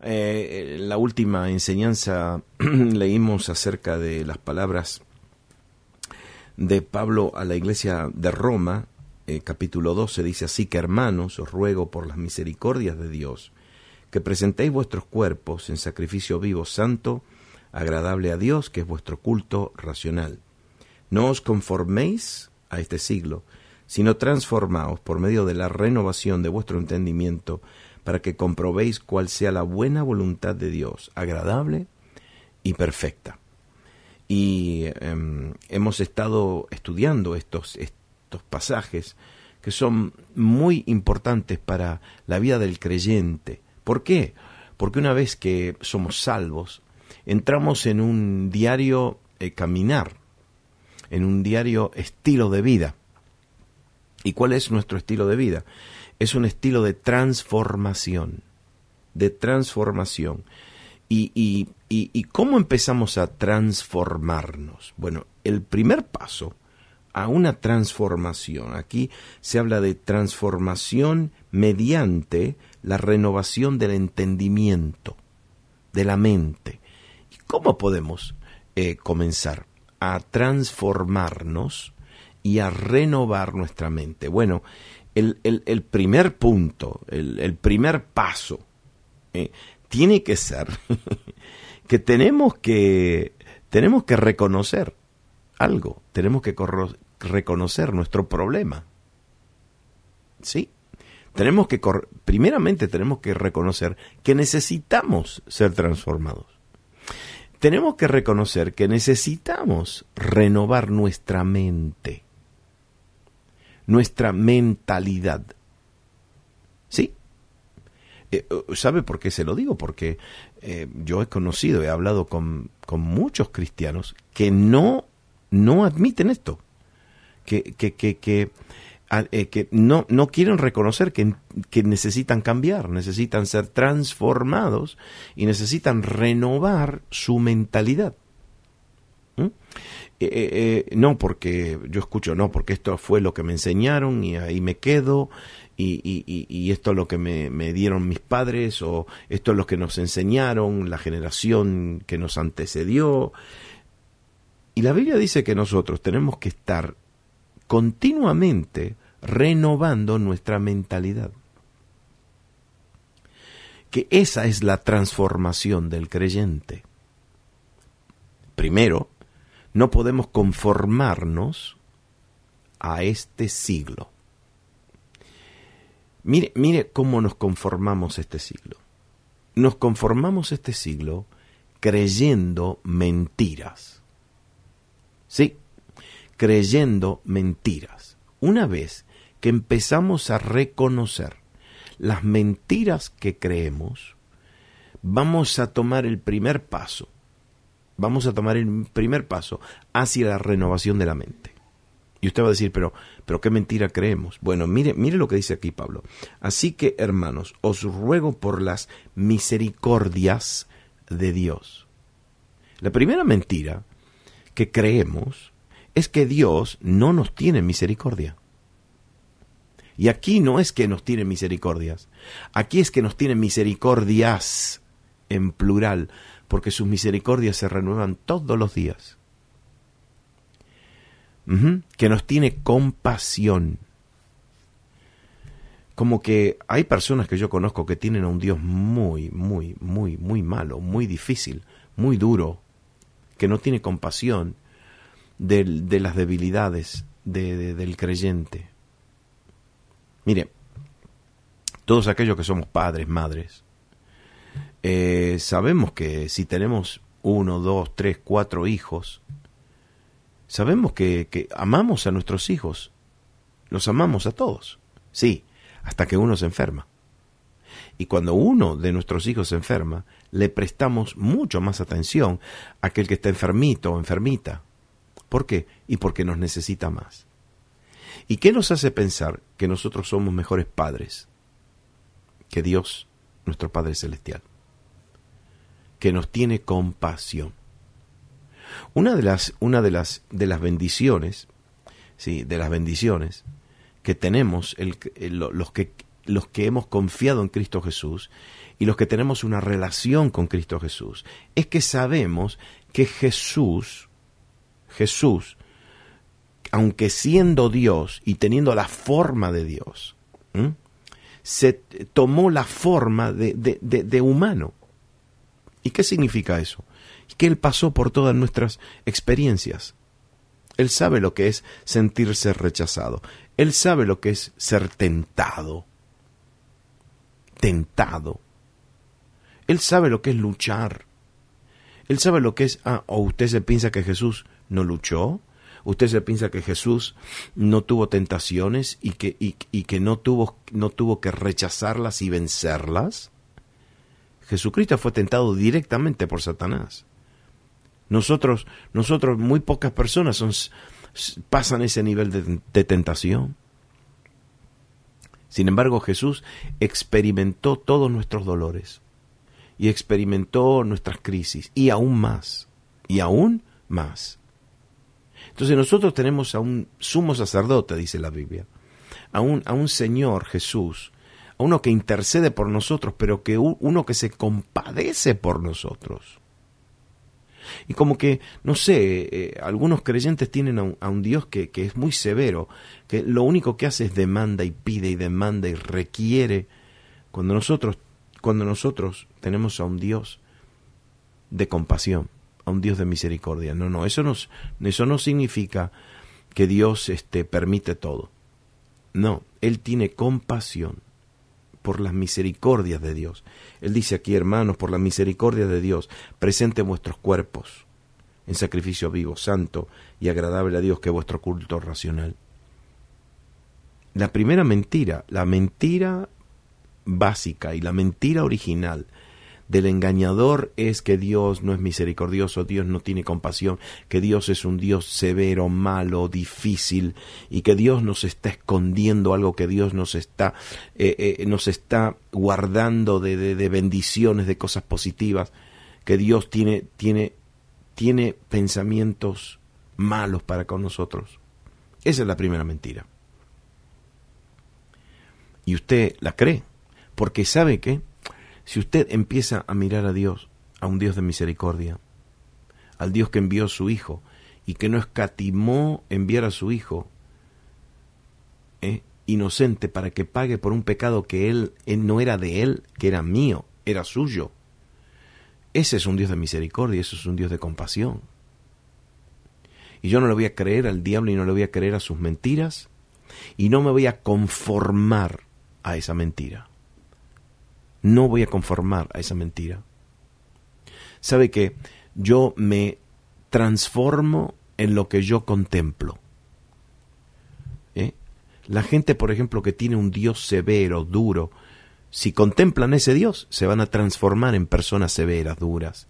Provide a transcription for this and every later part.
En la última enseñanza leímos acerca de las palabras de Pablo a la iglesia de Roma, capítulo 12, dice así que hermanos, os ruego por las misericordias de Dios, que presentéis vuestros cuerpos en sacrificio vivo, santo, agradable a Dios, que es vuestro culto racional. No os conforméis a este siglo, sino transformaos por medio de la renovación de vuestro entendimiento, para que comprobéis cuál sea la buena voluntad de Dios, agradable y perfecta. Y hemos estado estudiando estos pasajes que son muy importantes para la vida del creyente. ¿Por qué? Porque una vez que somos salvos, entramos en un diario caminar, en un diario estilo de vida. ¿Y cuál es nuestro estilo de vida? Es un estilo de transformación, ¿Y cómo empezamos a transformarnos? Bueno, el primer paso a una transformación, aquí se habla de transformación mediante la renovación del entendimiento, de la mente. ¿Y cómo podemos comenzar a transformarnos y a renovar nuestra mente? Bueno, el primer punto, el primer paso, tiene que ser que tenemos que reconocer algo, tenemos que reconocer nuestro problema. ¿Sí? Primeramente tenemos que reconocer que necesitamos ser transformados. Tenemos que reconocer que necesitamos renovar nuestra mente, nuestra mentalidad. ¿Sí? ¿Sabe por qué se lo digo? Porque yo he hablado con muchos cristianos que no admiten esto, que no quieren reconocer que necesitan cambiar, necesitan ser transformados y necesitan renovar su mentalidad. No porque yo escucho, no, porque esto fue lo que me enseñaron y ahí me quedo, y esto es lo que me dieron mis padres, o esto es lo que nos enseñaron la generación que nos antecedió. Y la Biblia dice que nosotros tenemos que estar continuamente renovando nuestra mentalidad. Que esa es la transformación del creyente. Primero, no podemos conformarnos a este siglo. Mire cómo nos conformamos a este siglo. Nos conformamos a este siglo creyendo mentiras. Sí, creyendo mentiras. Una vez que empezamos a reconocer las mentiras que creemos, vamos a tomar el primer paso. Vamos a tomar el primer paso hacia la renovación de la mente. Y usted va a decir, pero ¿qué mentira creemos? Bueno, mire lo que dice aquí Pablo. Así que, hermanos, os ruego por las misericordias de Dios. La primera mentira que creemos es que Dios no nos tiene misericordia. Y aquí no es que nos tiene misericordias, aquí es que nos tiene misericordias en plural, porque sus misericordias se renuevan todos los días. Que nos tiene compasión. Como que hay personas que yo conozco que tienen a un Dios muy, muy, muy, muy malo, muy difícil, muy duro, que no tiene compasión de las debilidades del creyente. Mire, todos aquellos que somos padres, madres, sabemos que si tenemos 1, 2, 3, 4 hijos, sabemos que amamos a nuestros hijos, los amamos a todos, sí, hasta que uno se enferma. Y cuando uno de nuestros hijos se enferma, le prestamos mucho más atención a aquel que está enfermito o enfermita. ¿Por qué? Y porque nos necesita más. ¿Y qué nos hace pensar que nosotros somos mejores padres que Dios, nuestro Padre Celestial? Que nos tiene compasión. Una de las bendiciones, sí, de las bendiciones que tenemos los que los que hemos confiado en Cristo Jesús y los que tenemos una relación con Cristo Jesús, es que sabemos que Jesús, aunque siendo Dios y teniendo la forma de Dios, se tomó la forma de humano. ¿Y qué significa eso? Que Él pasó por todas nuestras experiencias. Él sabe lo que es sentirse rechazado. Él sabe lo que es ser tentado. Él sabe lo que es luchar. Él sabe lo que es... o usted se piensa que Jesús no luchó. Usted se piensa que Jesús no tuvo tentaciones y que no tuvo que rechazarlas y vencerlas. Jesucristo fue tentado directamente por Satanás. Nosotros, muy pocas personas pasan ese nivel de tentación. Sin embargo, Jesús experimentó todos nuestros dolores y experimentó nuestras crisis y aún más. Entonces nosotros tenemos a un sumo sacerdote, dice la Biblia, a un Señor Jesús, a uno que intercede por nosotros, pero que uno que se compadece por nosotros. Y como que, no sé, algunos creyentes tienen a un Dios que es muy severo, que lo único que hace es demanda y pide y demanda y requiere, cuando nosotros tenemos a un Dios de compasión, a un Dios de misericordia. No, eso no significa que Dios permite todo. No, Él tiene compasión por las misericordias de Dios. Él dice aquí, hermanos, por la misericordia de Dios, presenten vuestros cuerpos en sacrificio vivo, santo y agradable a Dios, que es vuestro culto racional. La primera mentira, la mentira básica y la mentira original del engañador es que Dios no es misericordioso, Dios no tiene compasión, que Dios es un Dios severo, malo, difícil, y que Dios nos está escondiendo algo, que Dios nos está guardando de bendiciones, de cosas positivas, que Dios tiene pensamientos malos para con nosotros. Esa es la primera mentira. Y usted la cree, porque ¿sabe qué? Si usted empieza a mirar a Dios, a un Dios de misericordia, al Dios que envió a su Hijo y que no escatimó enviar a su Hijo inocente para que pague por un pecado que él no era de Él, que era mío, era suyo. Ese es un Dios de misericordia, ese es un Dios de compasión. Y yo no le voy a creer al diablo y no le voy a creer a sus mentiras y no me voy a conformar a esa mentira. No voy a conformar a esa mentira. ¿Sabe qué? Yo me transformo en lo que yo contemplo. La gente, por ejemplo, que tiene un Dios severo, duro, si contemplan ese Dios, se van a transformar en personas severas, duras,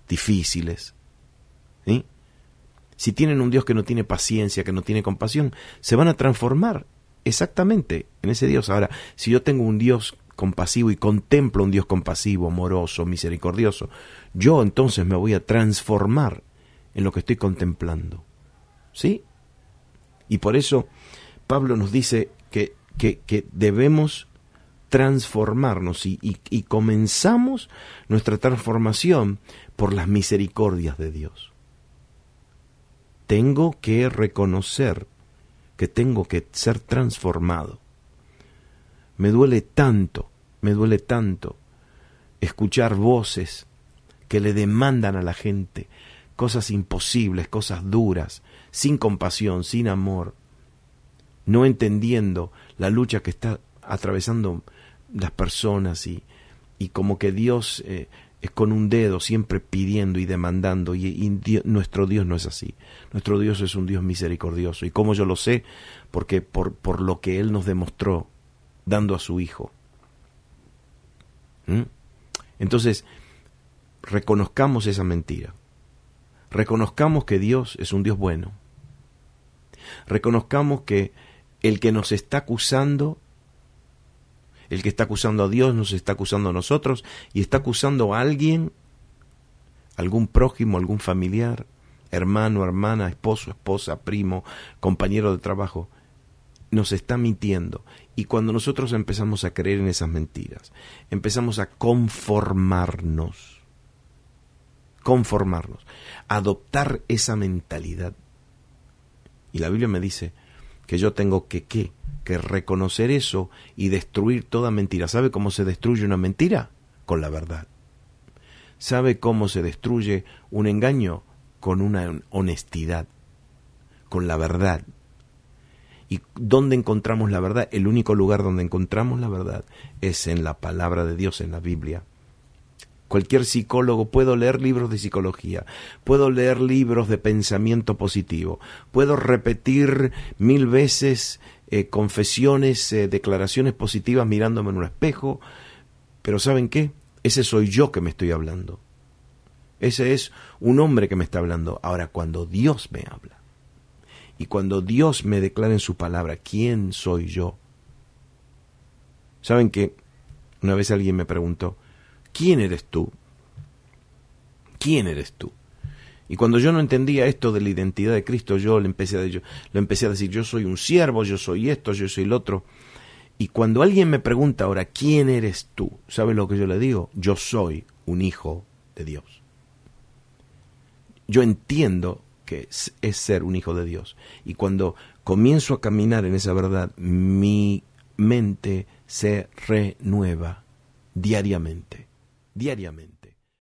difíciles. ¿Sí? Si tienen un Dios que no tiene paciencia, que no tiene compasión, se van a transformar exactamente en ese Dios. Ahora, si yo tengo un Dios compasivo y contemplo un Dios compasivo, amoroso, misericordioso, yo entonces me voy a transformar en lo que estoy contemplando. ¿Sí? Y por eso Pablo nos dice que debemos transformarnos y comenzamos nuestra transformación por las misericordias de Dios. Tengo que reconocer que tengo que ser transformado. Me duele tanto escuchar voces que le demandan a la gente cosas imposibles, cosas duras, sin compasión, sin amor, no entendiendo la lucha que está atravesando las personas y como que Dios es con un dedo siempre pidiendo y demandando nuestro Dios no es así. Nuestro Dios es un Dios misericordioso. ¿Y cómo yo lo sé? Porque por lo que Él nos demostró dando a su Hijo. Entonces, reconozcamos esa mentira. Reconozcamos que Dios es un Dios bueno. Reconozcamos que el que nos está acusando, el que está acusando a Dios, nos está acusando a nosotros y está acusando a alguien, algún prójimo, algún familiar, hermano, hermana, esposo, esposa, primo, compañero de trabajo, nos está mintiendo Y cuando nosotros empezamos a creer en esas mentiras, empezamos a conformarnos, adoptar esa mentalidad. Y la Biblia me dice que yo tengo que reconocer eso y destruir toda mentira. ¿Sabe cómo se destruye una mentira? Con la verdad. ¿Sabe cómo se destruye un engaño? Con una honestidad, con la verdad. ¿Y dónde encontramos la verdad? El único lugar donde encontramos la verdad es en la palabra de Dios, en la Biblia. Cualquier psicólogo, puedo leer libros de psicología, puedo leer libros de pensamiento positivo, puedo repetir 1000 veces confesiones, declaraciones positivas mirándome en un espejo, pero ¿saben qué? Ese soy yo que me estoy hablando. Ese es un hombre que me está hablando. Ahora, cuando Dios me habla y cuando Dios me declara en su palabra, ¿quién soy yo? ¿Saben qué? Una vez alguien me preguntó, ¿quién eres tú? ¿Quién eres tú? Y cuando yo no entendía esto de la identidad de Cristo, yo le empecé a decir, yo soy un siervo, yo soy esto, yo soy el otro. Y cuando alguien me pregunta ahora, ¿quién eres tú? ¿Sabe lo que yo le digo? Yo soy un hijo de Dios. Yo entiendo que es ser un hijo de Dios. Y cuando comienzo a caminar en esa verdad, mi mente se renueva diariamente.